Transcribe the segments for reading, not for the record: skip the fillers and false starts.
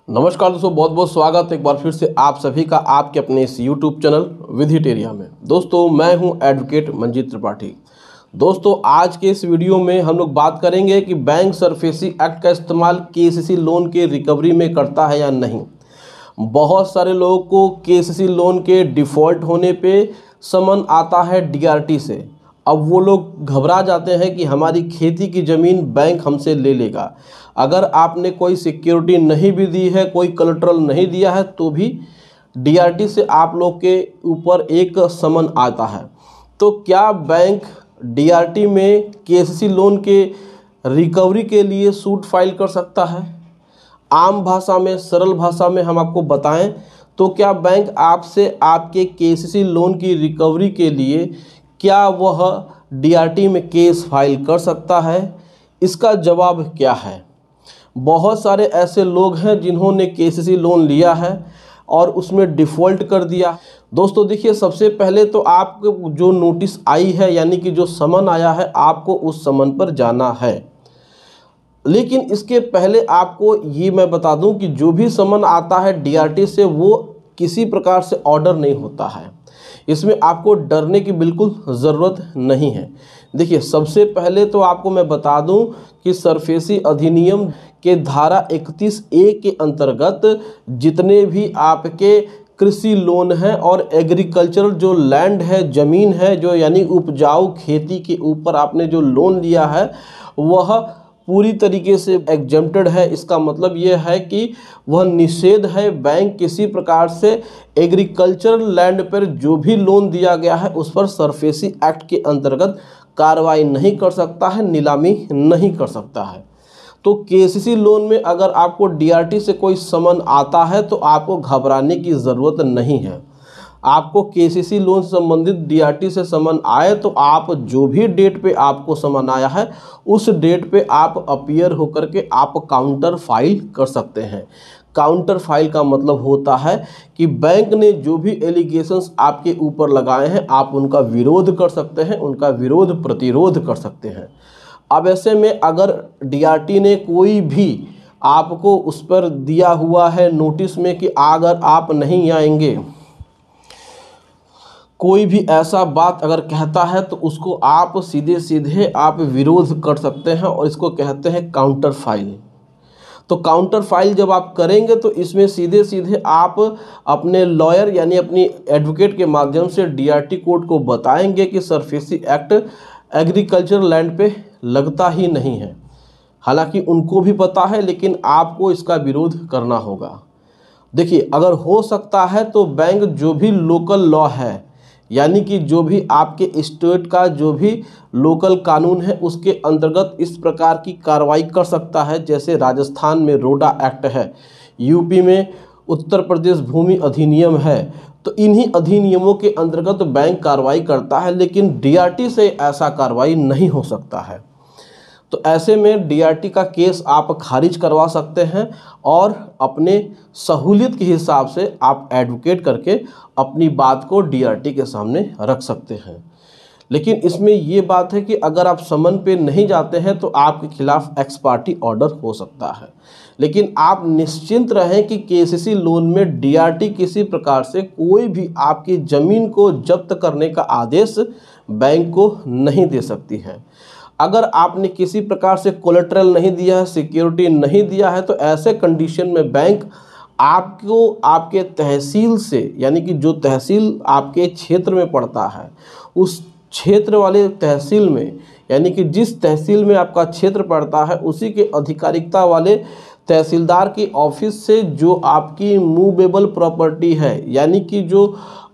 नमस्कार दोस्तों, बहुत बहुत स्वागत है एक बार फिर से आप सभी का आपके अपने इस YouTube चैनल विधिटेरिया में। दोस्तों मैं हूं एडवोकेट मंजीत त्रिपाठी। दोस्तों आज के इस वीडियो में हम लोग बात करेंगे कि बैंक सरफेसी एक्ट का इस्तेमाल केसीसी लोन के रिकवरी में करता है या नहीं। बहुत सारे लोगों को केसीसी लोन के डिफ़ॉल्ट होने पे समन आता है डीआरटी से। अब वो लोग घबरा जाते हैं कि हमारी खेती की ज़मीन बैंक हमसे ले लेगा। अगर आपने कोई सिक्योरिटी नहीं भी दी है, कोई कोलेटरल नहीं दिया है, तो भी डीआरटी से आप लोग के ऊपर एक समन आता है। तो क्या बैंक डीआरटी में केसीसी लोन के रिकवरी के लिए सूट फाइल कर सकता है? आम भाषा में, सरल भाषा में हम आपको बताएं तो क्या बैंक आपसे आपके केसीसी लोन की रिकवरी के लिए क्या वह डीआरटी में केस फाइल कर सकता है? इसका जवाब क्या है? बहुत सारे ऐसे लोग हैं जिन्होंने केसीसी लोन लिया है और उसमें डिफ़ॉल्ट कर दिया। दोस्तों देखिए, सबसे पहले तो आपको जो नोटिस आई है यानी कि जो समन आया है, आपको उस समन पर जाना है। लेकिन इसके पहले आपको ये मैं बता दूं कि जो भी समन आता है डीआरटी से वो किसी प्रकार से ऑर्डर नहीं होता है। इसमें आपको डरने की बिल्कुल ज़रूरत नहीं है। देखिए, सबसे पहले तो आपको मैं बता दूं कि सरफेसी अधिनियम के धारा 31A के अंतर्गत जितने भी आपके कृषि लोन हैं और एग्रीकल्चरल जो लैंड है, ज़मीन है, जो यानी उपजाऊ खेती के ऊपर आपने जो लोन लिया है, वह पूरी तरीके से एग्जेम्प्टेड है। इसका मतलब यह है कि वह निषेध है, बैंक किसी प्रकार से एग्रीकल्चरल लैंड पर जो भी लोन दिया गया है उस पर सरफेसी एक्ट के अंतर्गत कार्रवाई नहीं कर सकता है, नीलामी नहीं कर सकता है। तो केसीसी लोन में अगर आपको डीआरटी से कोई समन आता है तो आपको घबराने की ज़रूरत नहीं है। आपको केसीसी लोन से संबंधित डीआरटी से समन आए तो आप जो भी डेट पे आपको समन आया है उस डेट पे आप अपीयर होकर के आप काउंटर फाइल कर सकते हैं। काउंटर फाइल का मतलब होता है कि बैंक ने जो भी एलिगेशंस आपके ऊपर लगाए हैं आप उनका विरोध कर सकते हैं, उनका विरोध प्रतिरोध कर सकते हैं। अब ऐसे में अगर डीआरटी ने कोई भी आपको उस पर दिया हुआ है नोटिस में कि अगर आप नहीं आएंगे, कोई भी ऐसा बात अगर कहता है तो उसको आप सीधे सीधे आप विरोध कर सकते हैं और इसको कहते हैं काउंटर फाइल। तो काउंटर फाइल जब आप करेंगे तो इसमें सीधे सीधे आप अपने लॉयर यानी अपनी एडवोकेट के माध्यम से डीआरटी कोर्ट को बताएंगे कि सरफेसी एक्ट एग्रीकल्चर लैंड पे लगता ही नहीं है। हालांकि उनको भी पता है, लेकिन आपको इसका विरोध करना होगा। देखिए, अगर हो सकता है तो बैंक जो भी लोकल लॉ है यानी कि जो भी आपके स्टेट का जो भी लोकल कानून है उसके अंतर्गत इस प्रकार की कार्रवाई कर सकता है। जैसे राजस्थान में रोडा एक्ट है, यूपी में उत्तर प्रदेश भूमि अधिनियम है, तो इन्हीं अधिनियमों के अंतर्गत बैंक कार्रवाई करता है, लेकिन डीआरटी से ऐसा कार्रवाई नहीं हो सकता है। तो ऐसे में डीआरटी का केस आप खारिज करवा सकते हैं और अपने सहूलियत के हिसाब से आप एडवोकेट करके अपनी बात को डीआरटी के सामने रख सकते हैं। लेकिन इसमें ये बात है कि अगर आप समन पे नहीं जाते हैं तो आपके खिलाफ एक्स पार्टी ऑर्डर हो सकता है। लेकिन आप निश्चिंत रहें कि केसीसी लोन में डीआरटी किसी प्रकार से कोई भी आपकी ज़मीन को जब्त करने का आदेश बैंक को नहीं दे सकती है। अगर आपने किसी प्रकार से कोलेटरल नहीं दिया है, सिक्योरिटी नहीं दिया है, तो ऐसे कंडीशन में बैंक आपको आपके तहसील से यानी कि जो तहसील आपके क्षेत्र में पड़ता है उस क्षेत्र वाले तहसील में यानी कि जिस तहसील में आपका क्षेत्र पड़ता है उसी के अधिकारिकता वाले तहसीलदार की ऑफिस से जो आपकी मूवेबल प्रॉपर्टी है यानी कि जो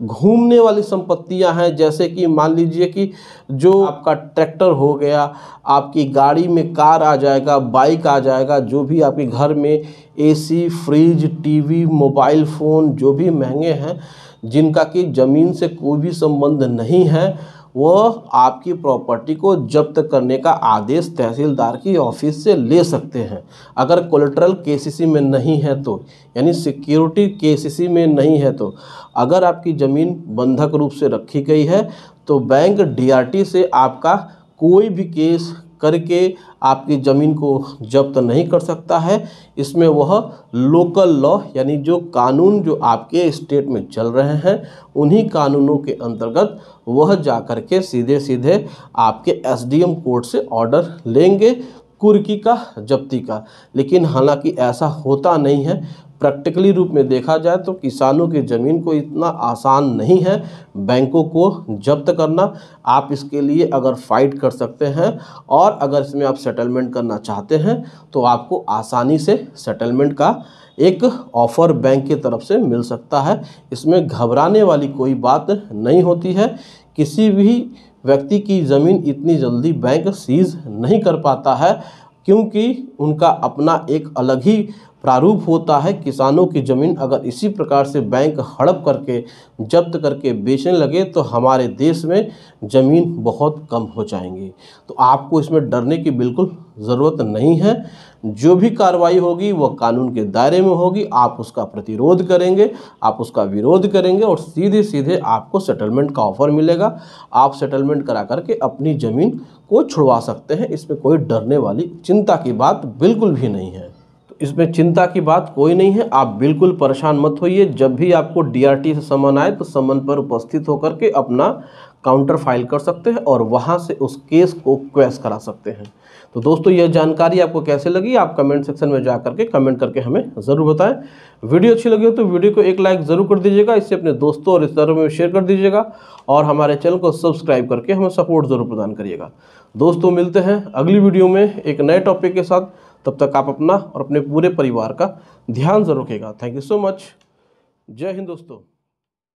घूमने वाली संपत्तियां हैं, जैसे कि मान लीजिए कि जो आपका ट्रैक्टर हो गया, आपकी गाड़ी में कार आ जाएगा, बाइक आ जाएगा, जो भी आपके घर में AC, fridge, TV, mobile phone जो भी महंगे हैं जिनका कि ज़मीन से कोई भी संबंध नहीं है, वह आपकी प्रॉपर्टी को जब्त करने का आदेश तहसीलदार की ऑफिस से ले सकते हैं। अगर कोलेटरल केसीसी में नहीं है तो, यानी सिक्योरिटी केसीसी में नहीं है तो, अगर आपकी ज़मीन बंधक रूप से रखी गई है तो बैंक डीआरटी से आपका कोई भी केस करके आपकी ज़मीन को जब्त नहीं कर सकता है। इसमें वह लोकल लॉ यानी जो कानून जो आपके स्टेट में चल रहे हैं उन्हीं कानूनों के अंतर्गत वह जा कर के सीधे सीधे आपके एसडीएम कोर्ट से ऑर्डर लेंगे कुर्की का जब्ती का। लेकिन हालांकि ऐसा होता नहीं है। प्रैक्टिकली रूप में देखा जाए तो किसानों की ज़मीन को इतना आसान नहीं है बैंकों को जब्त करना। आप इसके लिए अगर फाइट कर सकते हैं और अगर इसमें आप सेटलमेंट करना चाहते हैं तो आपको आसानी से सेटलमेंट का एक ऑफ़र बैंक की तरफ से मिल सकता है। इसमें घबराने वाली कोई बात नहीं होती है। किसी भी व्यक्ति की ज़मीन इतनी जल्दी बैंक सीज नहीं कर पाता है, क्योंकि उनका अपना एक अलग ही प्रारूप होता है। किसानों की ज़मीन अगर इसी प्रकार से बैंक हड़प करके जब्त करके बेचने लगे तो हमारे देश में ज़मीन बहुत कम हो जाएंगी। तो आपको इसमें डरने की बिल्कुल ज़रूरत नहीं है। जो भी कार्रवाई होगी वह कानून के दायरे में होगी। आप उसका प्रतिरोध करेंगे, आप उसका विरोध करेंगे और सीधे सीधे आपको सेटलमेंट का ऑफ़र मिलेगा। आप सेटलमेंट करा करके अपनी ज़मीन को छुड़वा सकते हैं। इसमें कोई डरने वाली चिंता की बात बिल्कुल भी नहीं है। इसमें चिंता की बात कोई नहीं है। आप बिल्कुल परेशान मत होइए। जब भी आपको डीआरटी से समन आए तो समन पर उपस्थित होकर के अपना काउंटर फाइल कर सकते हैं और वहां से उस केस को क्वैश करा सकते हैं। तो दोस्तों, यह जानकारी आपको कैसे लगी आप कमेंट सेक्शन में जा करके कमेंट करके हमें ज़रूर बताएं। वीडियो अच्छी लगी हो तो वीडियो को एक लाइक ज़रूर कर दीजिएगा। इससे अपने दोस्तों और रिश्तेदारों में शेयर कर दीजिएगा और हमारे चैनल को सब्सक्राइब करके हमें सपोर्ट ज़रूर प्रदान करिएगा। दोस्तों, मिलते हैं अगली वीडियो में एक नए टॉपिक के साथ। तब तक आप अपना और अपने पूरे परिवार का ध्यान जरूर रखिएगा। Thank you so much. जय हिंद दोस्तों।